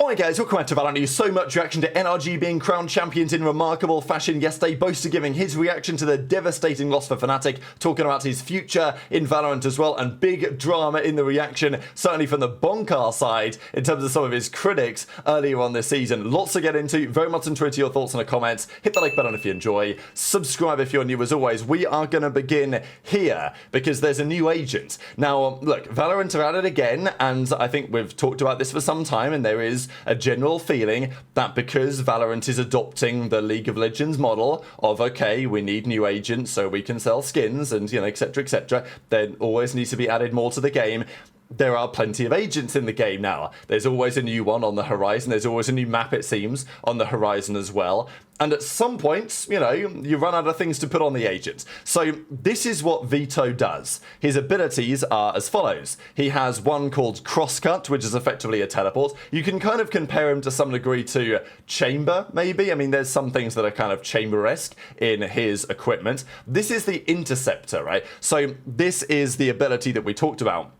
Alright guys, welcome back to VALORANT News. So much reaction to NRG being crowned champions in remarkable fashion yesterday. Boaster giving his reaction to the devastating loss for FNATIC, talking about his future in VALORANT as well, and big drama in the reaction, certainly from the Bonkar side, in terms of some of his critics earlier on this season. Lots to get into, very much into your thoughts in the comments. Hit the like button if you enjoy, subscribe if you're new as always. We are going to begin here, because there's a new agent. Now, look, VALORANT are at it again, and I think we've talked about this for some time, and there is a general feeling that because VALORANT is adopting the League of Legends model of, okay, we need new agents so we can sell skins and, you know, etc., there always needs to be added more to the game. There are plenty of agents in the game now. There's always a new one on the horizon. There's always a new map, it seems, on the horizon as well. And at some points, you know, you run out of things to put on the agent. So this is what Veto does. His abilities are as follows. He has one called Crosscut, which is effectively a teleport. You can kind of compare him to some degree to Chamber, maybe. I mean, there's some things that are kind of Chamber-esque in his equipment. This is the Interceptor, right? So this is the ability that we talked about.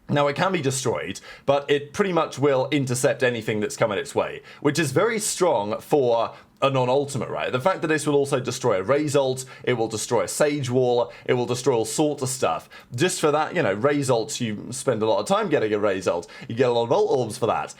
Now, it can be destroyed, but it pretty much will intercept anything that's coming its way, which is very strong for a non-ultimate, right? The fact that this will also destroy a Raze ult, it will destroy a Sage wall, it will destroy all sorts of stuff. Just for that, you know, Raze ults, you spend a lot of time getting a Raze ult. You get a lot of ult orbs for that.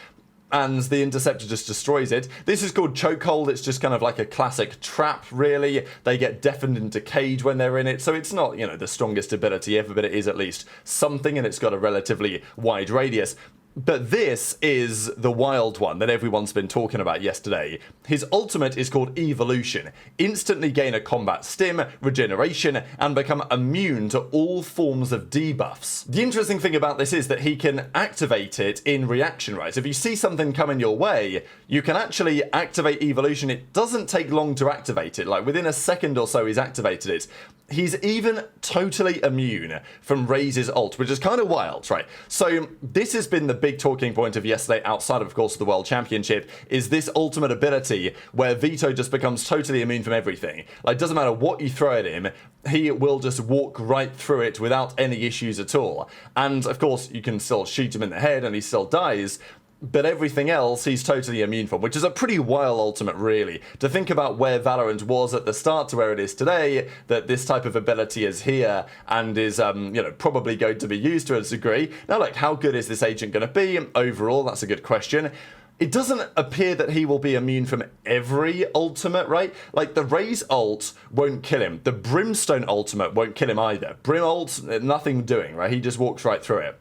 And the Interceptor just destroys it. This is called Chokehold. It's just kind of like a classic trap, really. They get deafened into cage when they're in it, so it's not, you know, the strongest ability ever, but it is at least something, and it's got a relatively wide radius. But this is the wild one that everyone's been talking about yesterday. His ultimate is called Evolution. Instantly gain a combat stim, regeneration, and become immune to all forms of debuffs. The interesting thing about this is that he can activate it in reaction, right? So if you see something coming your way, you can actually activate Evolution. It doesn't take long to activate it. Like within a second or so he's activated it. He's even totally immune from Raze's ult, which is kind of wild, right? So this has been the big talking point of yesterday, outside of course the World Championship, is this ultimate ability where Veto just becomes totally immune from everything. Like, doesn't matter what you throw at him, he will just walk right through it without any issues at all. And of course you can still shoot him in the head and he still dies, but everything else he's totally immune from, which is a pretty wild ultimate, really. To think about where VALORANT was at the start to where it is today, that this type of ability is here and is, you know, probably going to be used to a degree. Now, like, how good is this agent going to be overall? That's a good question. It doesn't appear that he will be immune from every ultimate, right? Like, the Raze ult won't kill him. The Brimstone ultimate won't kill him either. Brim ult, nothing doing, right? He just walks right through it.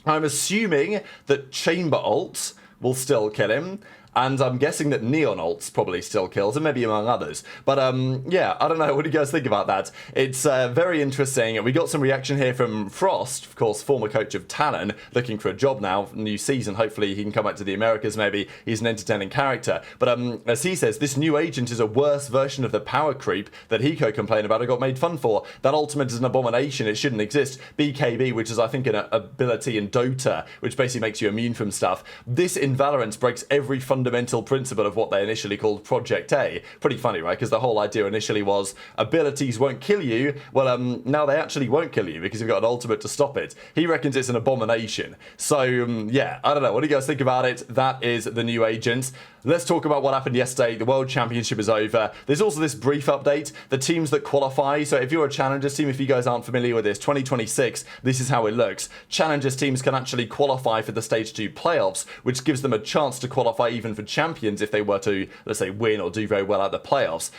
I'm assuming that Chamber ult will still kill him, and I'm guessing that Neon ults probably still kills him, maybe among others. But yeah, I don't know. What do you guys think about that? It's very interesting. We got some reaction here from Frost, of course, former coach of Talon, looking for a job now, new season. Hopefully he can come back to the Americas, maybe. He's an entertaining character. But as he says, this new agent is a worse version of the power creep that Hiko complained about and got made fun for. That ultimate is an abomination. It shouldn't exist. BKB, which is, I think, an ability in Dota, which basically makes you immune from stuff. This in VALORANT breaks every fundamental principle of what they initially called Project A. Pretty funny, right? Because the whole idea initially was abilities won't kill you. Well, now they actually won't kill you because you've got an ultimate to stop it. He reckons it's an abomination. So, yeah, I don't know. What do you guys think about it? That is the new agent. Let's talk about what happened yesterday. The World Championship is over. There's also this brief update. The teams that qualify. So if you're a Challengers team, if you guys aren't familiar with this, 2026, this is how it looks. Challengers teams can actually qualify for the Stage 2 playoffs, which gives them a chance to qualify even for Champions if they were to, let's say, win or do very well at the playoffs.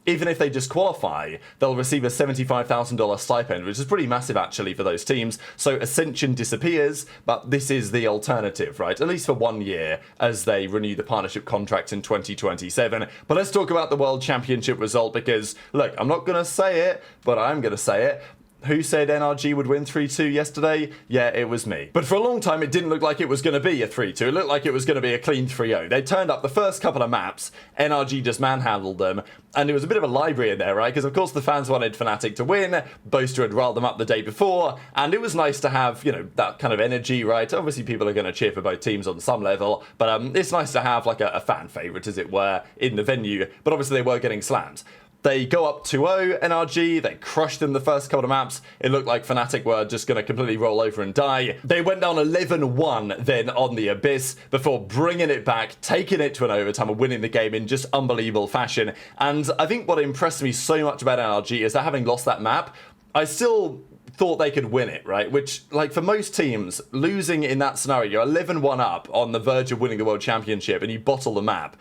Even if they just qualify, they'll receive a $75,000 stipend, which is pretty massive actually for those teams. So Ascension disappears, but this is the alternative, right? At least for 1 year as they renew the partnership contract in 2027. But let's talk about the World Championship result because, look, I'm not going to say it, but I'm going to say it. Who said NRG would win 3-2 yesterday? Yeah, it was me. But for a long time, it didn't look like it was going to be a 3-2. It looked like it was going to be a clean 3-0. They turned up the first couple of maps, NRG just manhandled them, and it was a bit of a library in there, right? Because, of course, the fans wanted FNATIC to win. Boaster had riled them up the day before, and it was nice to have, you know, that kind of energy, right? Obviously, people are going to cheer for both teams on some level, but it's nice to have, like, a fan favourite, as it were, in the venue. But obviously, they were getting slammed. They go up 2-0, NRG, they crushed them the first couple of maps. It looked like FNATIC were just going to completely roll over and die. They went down 11-1 then on the Abyss before bringing it back, taking it to an overtime and winning the game in just unbelievable fashion. And I think what impressed me so much about NRG is that having lost that map, I still thought they could win it, right? Which, like, for most teams, losing in that scenario, you're 11-1 up on the verge of winning the World Championship and you bottle the map.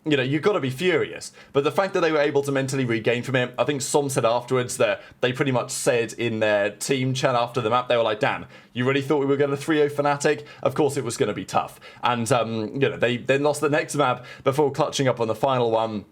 You know, you've got to be furious. But the fact that they were able to mentally regain from it, I think Som said afterwards that they pretty much said in their team chat after the map, they were like, damn, you really thought we were going to 3-0 FNATIC? Of course it was going to be tough. And, you know, they then lost the next map before clutching up on the final one.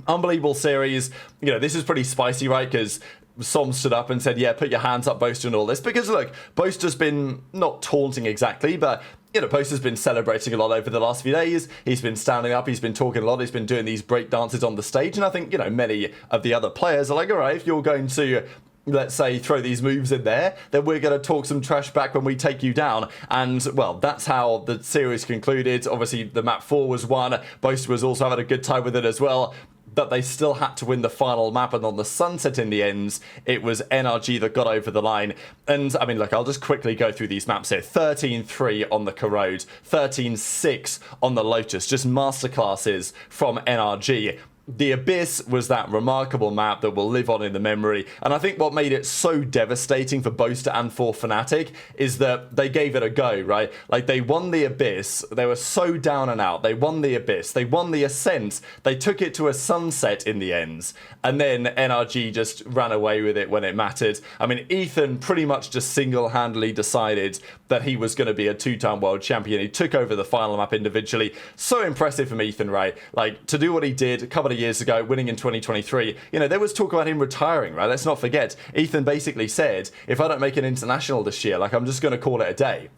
Unbelievable series. You know, this is pretty spicy, right? Because Som stood up and said, yeah, put your hands up, Boaster, and all this. Because, look, Boaster's been not taunting exactly, but, you know, Boaster's been celebrating a lot over the last few days. He's been standing up, he's been talking a lot, he's been doing these break dances on the stage. And I think, you know, many of the other players are like, all right, if you're going to, let's say, throw these moves in there, then we're going to talk some trash back when we take you down. And, well, that's how the series concluded. Obviously, the map 4 was won. Boaster was also having a good time with it as well. But they still had to win the final map, and on the sunset in the end, it was NRG that got over the line. And, I mean, look, I'll just quickly go through these maps here. 13-3 on the Corrode, 13-6 on the Lotus, just masterclasses from NRG. The Abyss was that remarkable map that will live on in the memory, and I think what made it so devastating for Boaster and for FNATIC is that they gave it a go, right? Like, they won the Abyss, they were so down and out, they won the Abyss, they won the Ascent, they took it to a sunset in the end, and then NRG just ran away with it when it mattered. I mean, Ethan pretty much just single-handedly decided that he was going to be a two-time world champion. He took over the final map individually. So impressive from Ethan, right? Like, to do what he did a couple of years ago, winning in 2023, you know, there was talk about him retiring, right? Let's not forget, Ethan basically said, if I don't make an international this year, like, I'm just going to call it a day.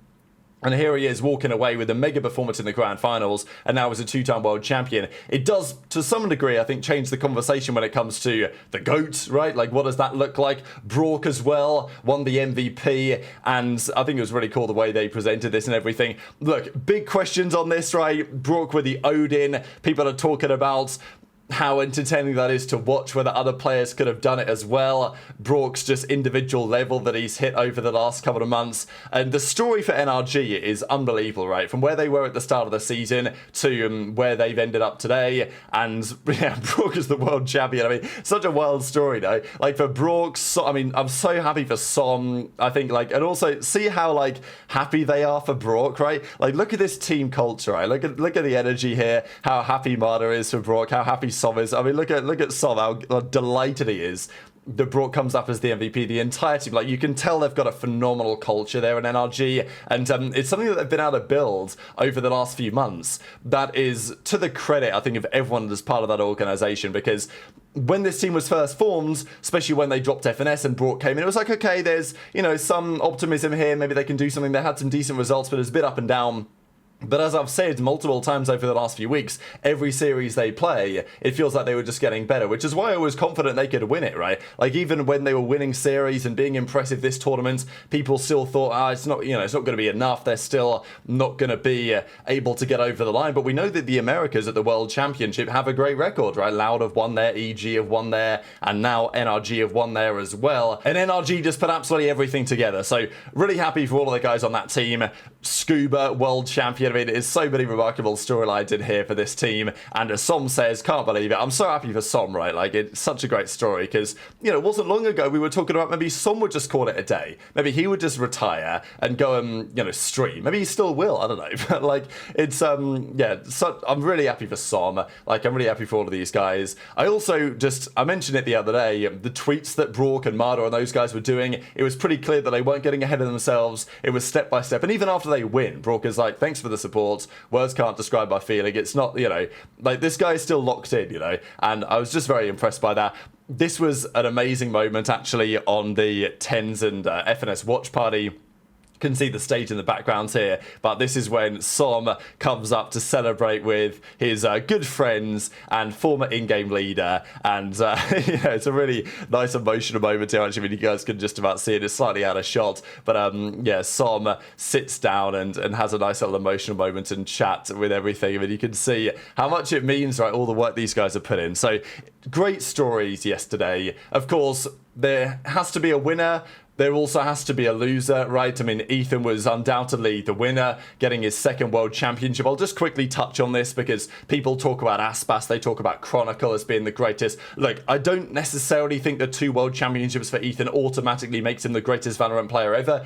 And here he is walking away with a mega performance in the grand finals, and now as a two-time world champion. It does, to some degree, I think, change the conversation when it comes to the GOAT, right? Like, what does that look like? Brook as well won the MVP, and I think it was really cool the way they presented this and everything. Look, big questions on this, right? Brook with the Odin. People are talking about how entertaining that is to watch, whether other players could have done it as well. Brook's just individual level that he's hit over the last couple of months. And the story for NRG is unbelievable, right? From where they were at the start of the season to where they've ended up today. And yeah, Brook is the world champion. I mean, such a wild story, though. Like, for Brook, I mean, I'm so happy for Som, I think, like, and also see how, like, happy they are for Brook, right? Like, look at this team culture, right? Look at the energy here, how happy Marta is for Brook, how happy Som is. I mean, look at Som, how delighted he is that Brook comes up as the MVP. The entire team, like, you can tell they've got a phenomenal culture there in NRG, and it's something that they've been able to build over the last few months. That is to the credit, I think, of everyone that's part of that organization, because when this team was first formed, especially when they dropped FNS and Brook came in, it was like, okay, there's, you know, some optimism here, maybe they can do something. They had some decent results, but it's a bit up and down. But as I've said multiple times over the last few weeks, every series they play, it feels like they were just getting better, which is why I was confident they could win it, right? Like, even when they were winning series and being impressive this tournament, people still thought, it's not, you know, it's not going to be enough. They're still not going to be able to get over the line. But we know that the Americas at the World Championship have a great record, right? Loud have won there, EG have won there, and now NRG have won there as well. And NRG just put absolutely everything together. So really happy for all of the guys on that team. Scuba, world champion. I mean, it's so many remarkable storylines in here for this team, and as Som says, can't believe it. I'm so happy for Som, right? Like, it's such a great story, because, you know, it wasn't long ago we were talking about maybe Som would just call it a day. Maybe he would just retire and go and, you know, stream. Maybe he still will, I don't know. But, like, it's, yeah, so I'm really happy for Som. Like, I'm really happy for all of these guys. I also I mentioned it the other day, the tweets that Brook and Marta and those guys were doing, it was pretty clear that they weren't getting ahead of themselves. It was step by step, and even after they win, Brook is like, thanks for the support. Words can't describe my feeling. It's not, you know, like, this guy is still locked in, you know, and I was just very impressed by that. This was an amazing moment, actually, on the TENS and FNS watch party. Can see the stage in the background here, but this is when Som comes up to celebrate with his good friends and former in-game leader, and it's a really nice emotional moment here. Actually, I mean, you guys can just about see it. It's slightly out of shot, but yeah, Som sits down and has a nice little emotional moment and chat with everything. I mean, you can see how much it means, right? All the work these guys have put in. So great stories yesterday. Of course, there has to be a winner. There also has to be a loser, right? I mean, Ethan was undoubtedly the winner, getting his second world championship. I'll just quickly touch on this because people talk about Aspas, they talk about Chronicle as being the greatest. Look, I don't necessarily think the 2 world championships for Ethan automatically makes him the greatest Valorant player ever.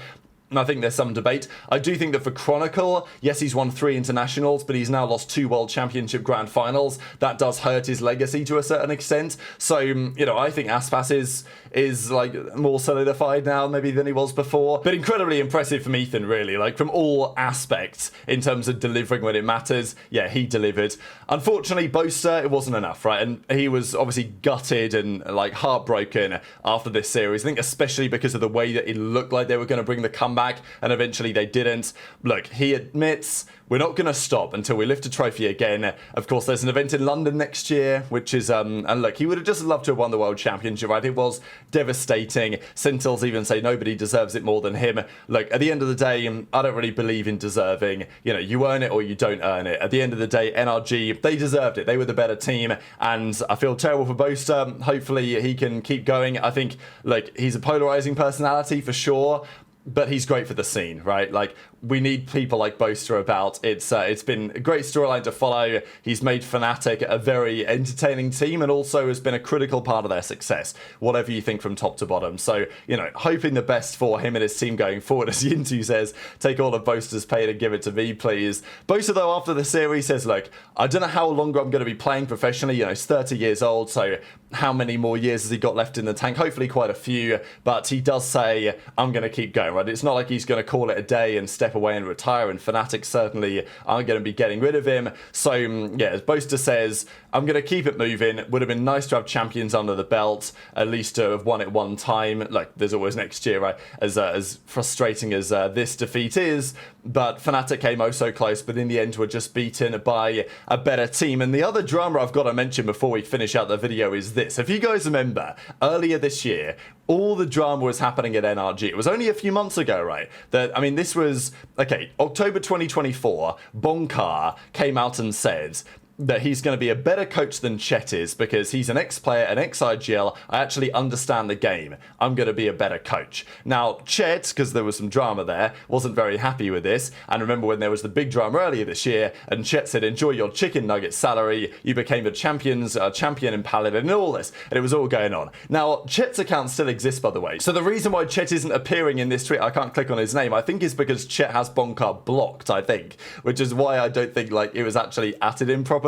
I think there's some debate. I do think that for Chronicle, yes, he's won 3 internationals, but he's now lost 2 World Championship Grand Finals. That does hurt his legacy to a certain extent. So, you know, I think Aspas is like more solidified now maybe than he was before. But incredibly impressive from Ethan, really. Like, from all aspects in terms of delivering when it matters. Yeah, he delivered. Unfortunately, Boaster, it wasn't enough, right? And he was obviously gutted and like heartbroken after this series. I think especially because of the way that it looked like they were going to bring the comeback, and eventually they didn't. Look, he admits we're not going to stop until we lift a trophy again. Of course, there's an event in London next year, which is, and look, he would have just loved to have won the World Championship, right? It was devastating. Sentinels even say nobody deserves it more than him. Look, at the end of the day, I don't really believe in deserving. You know, you earn it or you don't earn it. At the end of the day, NRG, they deserved it. They were the better team, and I feel terrible for Boaster. Hopefully he can keep going. I think, like, he's a polarizing personality for sure, but he's great for the scene, right? Like, we need people like Boaster about. It's been a great storyline to follow. He's made FNATIC a very entertaining team and also has been a critical part of their success, whatever you think from top to bottom. So, you know, hoping the best for him and his team going forward. As Yintu says, take all of Boaster's paid and give it to me, please. Boaster, though, after the series says, look, I don't know how longer I'm going to be playing professionally. You know, he's 30 years old, so how many more years has he got left in the tank? Hopefully quite a few, but he does say, I'm going to keep going, right? It's not like he's going to call it a day and step away and retire, and FNATIC certainly aren't going to be getting rid of him. So, yeah, as Boaster says, I'm going to keep it moving. Would have been nice to have champions under the belt, at least to have won it one time. Like, there's always next year, right? As frustrating as this defeat is, but FNATIC came oh so close, but in the end were just beaten by a better team. And the other drama I've got to mention before we finish out the video is this. If you guys remember, earlier this year, all the drama was happening at NRG. It was only a few months ago, right? That, I mean, this was, okay, October 2024, Bonkar came out and said that he's going to be a better coach than Chet is because he's an ex-player, an ex-IGL. I actually understand the game. I'm going to be a better coach. Now, Chet, because there was some drama there, wasn't very happy with this. And remember when there was the big drama earlier this year, and Chet said, enjoy your chicken nugget salary. You became a champion in Paladin and all this. And it was all going on. Now, Chet's account still exists, by the way. So the reason why Chet isn't appearing in this tweet, I can't click on his name, I think is because Chet has Bonkar blocked, I think. Which is why I don't think, like, it was actually added in properly.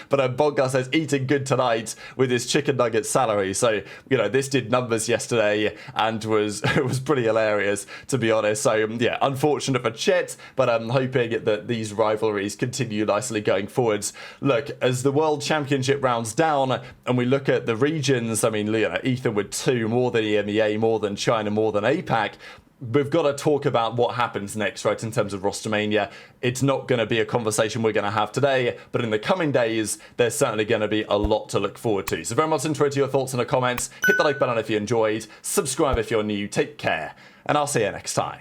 But Bonkar says eating good tonight with his chicken nugget salary. So, you know, this did numbers yesterday and was pretty hilarious, to be honest. So, yeah, unfortunate for Chet, but I'm hoping that these rivalries continue nicely going forwards. Look, as the World Championship rounds down and we look at the regions, I mean, you know, Ethan with 2, more than EMEA, more than China, more than APAC. We've got to talk about what happens next, right, in terms of Rostermania. It's not going to be a conversation we're going to have today, but in the coming days, there's certainly going to be a lot to look forward to. So very much interested in your thoughts in the comments. Hit the like button if you enjoyed. Subscribe if you're new. Take care, and I'll see you next time.